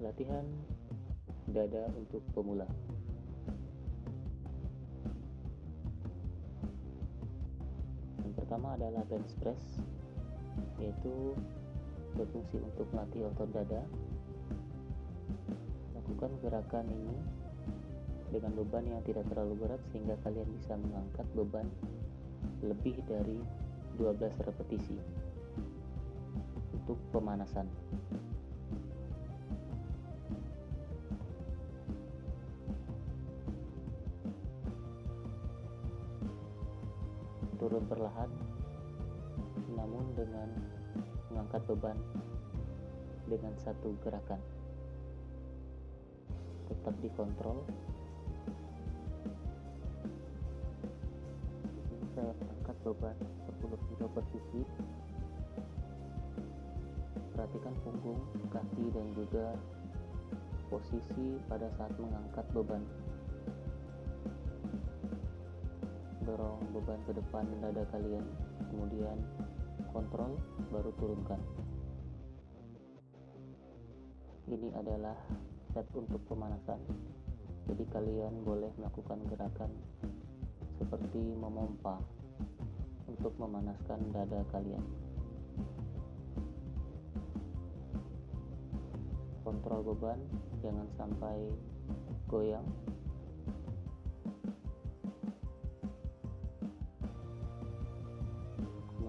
Latihan dada untuk pemula. Yang pertama adalah bench press, yaitu berfungsi untuk melatih otot dada. Lakukan gerakan ini dengan beban yang tidak terlalu berat sehingga kalian bisa mengangkat beban lebih dari 12 repetisi untuk pemanasan. Turun perlahan, namun dengan mengangkat beban dengan satu gerakan. Tetap dikontrol. Ini saya mengangkat beban 10 kg per sisi. Perhatikan punggung, kaki, dan juga posisi pada saat mengangkat beban. Dorong beban ke depan dada kalian, kemudian kontrol, baru turunkan. Ini adalah set untuk pemanasan, jadi kalian boleh melakukan gerakan seperti memompa untuk memanaskan dada kalian. Kontrol beban, jangan sampai goyang.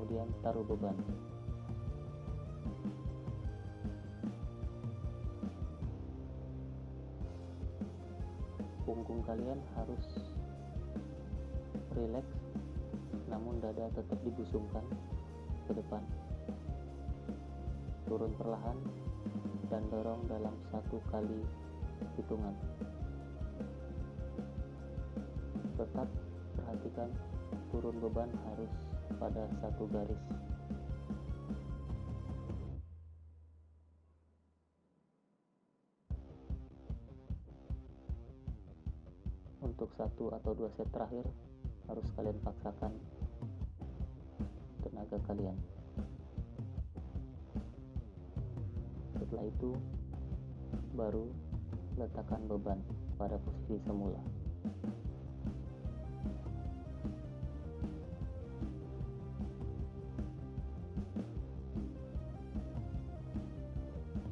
Kemudian taruh beban. Punggung kalian harus rileks, namun dada tetap dibusungkan ke depan. Turun perlahan dan dorong dalam 1 kali hitungan. Tetap perhatikan turun beban harus pada 1 garis. Untuk 1 atau 2 set terakhir harus kalian paksakan tenaga kalian. Setelah itu baru letakkan beban pada posisi semula.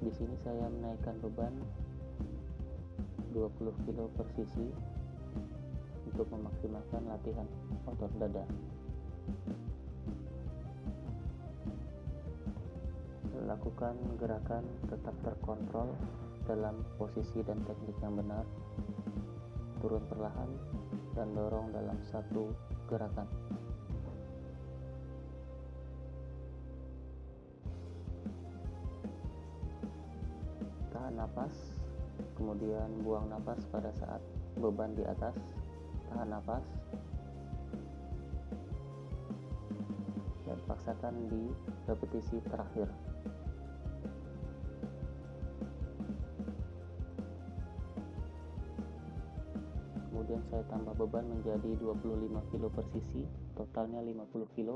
Di sini saya menaikkan beban 20 kg per sisi untuk memaksimalkan latihan otot dada. Lakukan gerakan tetap terkontrol dalam posisi dan teknik yang benar. Turun perlahan dan dorong dalam 1 gerakan. Tahan napas, kemudian buang napas pada saat beban di atas. Tahan napas dan paksakan di repetisi terakhir. Kemudian saya tambah beban menjadi 25 kg per sisi, totalnya 50 kg.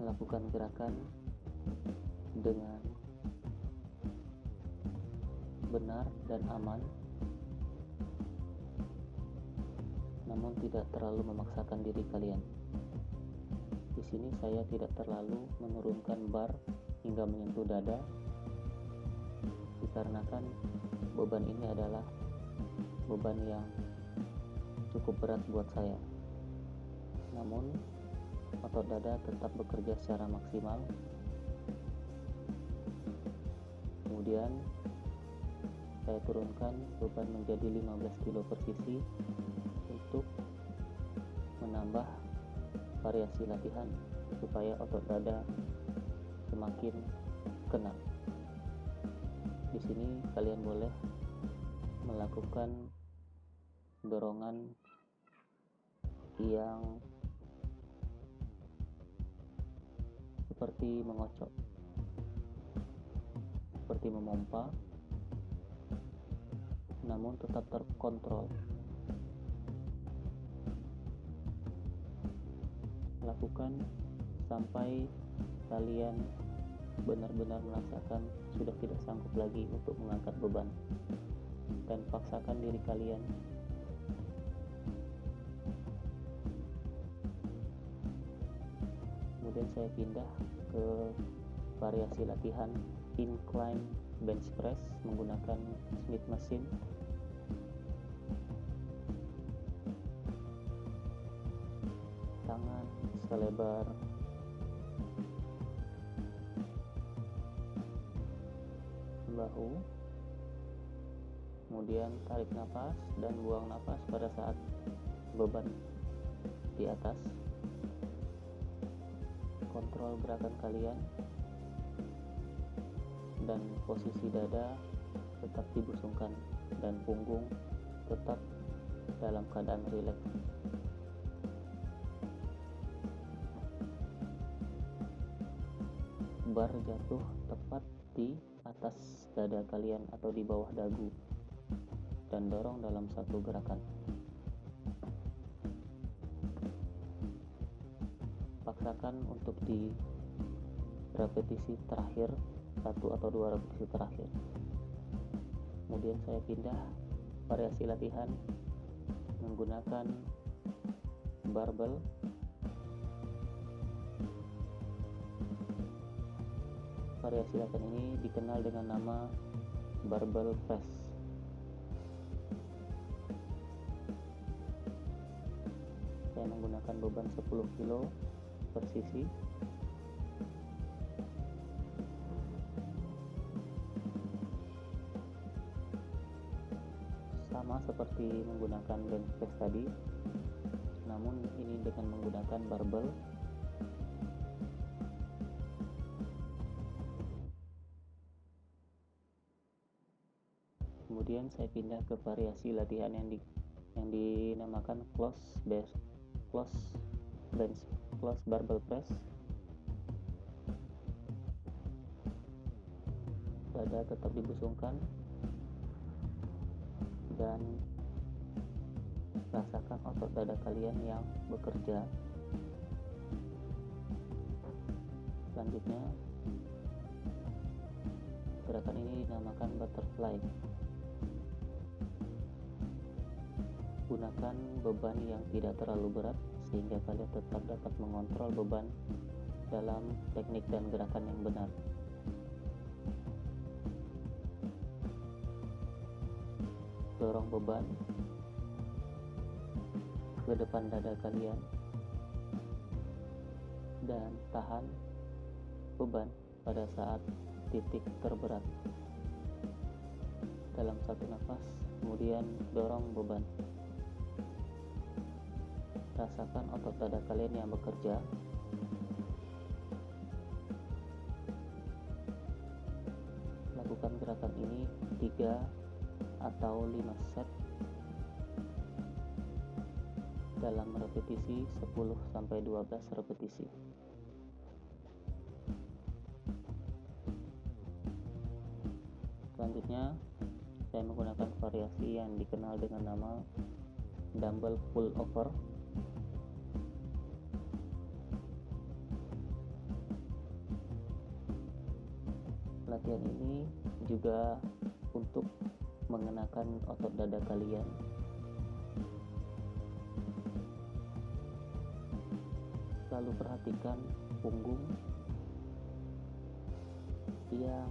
Lakukan gerakan dengan benar dan aman, namun tidak terlalu memaksakan diri kalian. Di sini saya tidak terlalu menurunkan bar hingga menyentuh dada, dikarenakan beban ini adalah beban yang cukup berat buat saya. Namun otot dada tetap bekerja secara maksimal. Kemudian saya turunkan beban menjadi 15 kg per sisi untuk menambah variasi latihan supaya otot dada semakin kena. Di sini kalian boleh melakukan dorongan yang seperti mengocok, seperti memompa, namun tetap terkontrol. Lakukan sampai kalian benar-benar merasakan sudah tidak sanggup lagi untuk mengangkat beban, dan paksakan diri kalian kemudian saya pindah ke variasi latihan incline bench press menggunakan Smith machine. Tangan selebar bahu, kemudian tarik nafas dan buang nafas pada saat beban di atas. Kontrol gerakan kalian dan posisi dada tetap dibusungkan dan punggung tetap dalam keadaan rileks. Bar jatuh tepat di atas dada kalian atau di bawah dagu dan dorong dalam satu gerakan. Paksakan untuk di repetisi terakhir, 1 atau 2 repetisi terakhir. Kemudian saya pindah variasi latihan menggunakan barbel. Variasi latihan ini dikenal dengan nama barbel press. Saya menggunakan beban 10 kg per sisi. Sama seperti menggunakan bench press tadi, namun ini dengan menggunakan barbel. Kemudian saya pindah ke variasi latihan yang dinamakan close barbell press. Dada tetap dibusungkan dan rasakan otot dada kalian yang bekerja. Selanjutnya, gerakan ini dinamakan butterfly. Gunakan beban yang tidak terlalu berat sehingga kalian tetap dapat mengontrol beban dalam teknik dan gerakan yang benar. Dorong beban ke depan dada kalian dan tahan beban pada saat titik terberat dalam satu nafas, kemudian dorong beban. Rasakan otot dada kalian yang bekerja. Lakukan gerakan ini 3 atau 5 set dalam repetisi 10-12 repetisi. Selanjutnya, saya menggunakan variasi yang dikenal dengan nama dumbbell pull over. Latihan ini juga untuk mengenakan otot dada kalian. Lalu perhatikan punggung yang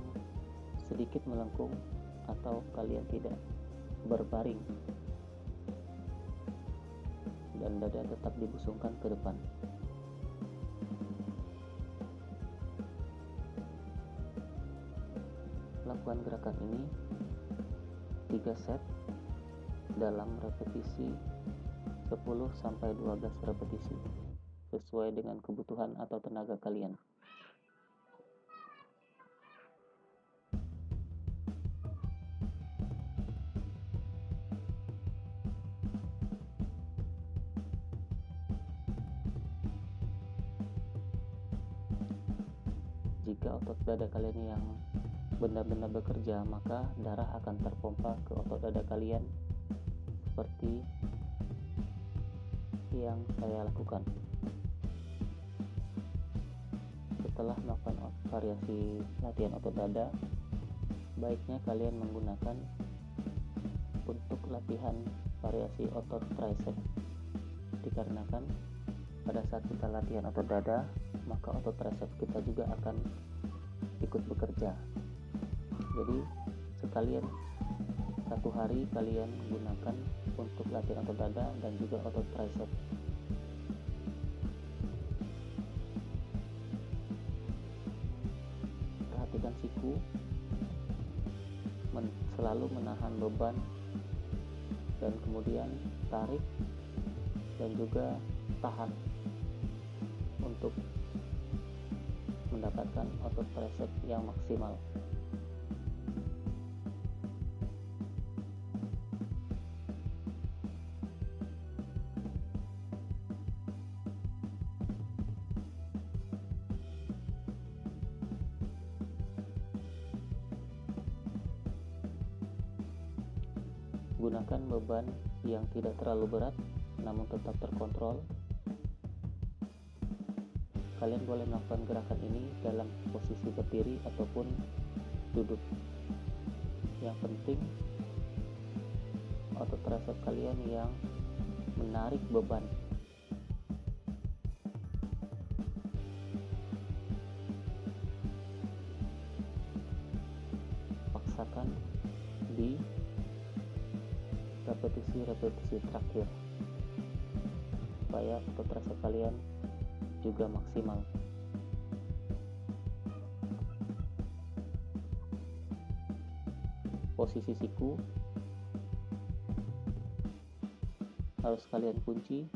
sedikit melengkung atau kalian tidak berbaring, dan dada tetap dibusungkan ke depan. Lakukan gerakan ini 3 set dalam repetisi 10-12 repetisi sesuai dengan kebutuhan atau tenaga kalian. Jika otot dada kalian yang benar-benar bekerja, maka darah akan terpompa ke otot dada kalian seperti yang saya lakukan. setelah melakukan variasi latihan otot dada, baiknya kalian menggunakan untuk latihan variasi otot tricep, dikarenakan pada saat kita latihan otot dada, maka otot tricep kita juga akan ikut bekerja. Jadi sekalian satu hari kalian gunakan untuk latihan otot dada dan juga otot tricep. Perhatikan siku, selalu menahan beban dan kemudian tarik dan juga tahan untuk mendapatkan otot tricep yang maksimal. Gunakan beban yang tidak terlalu berat namun tetap terkontrol. Kalian boleh melakukan gerakan ini dalam posisi berdiri ataupun duduk. Yang penting otot tricep kalian yang menarik beban. Paksakan di repetisi terakhir supaya otot tricep kalian juga maksimal. Posisi siku harus kalian kunci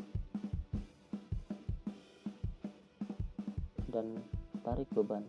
dan tarik beban.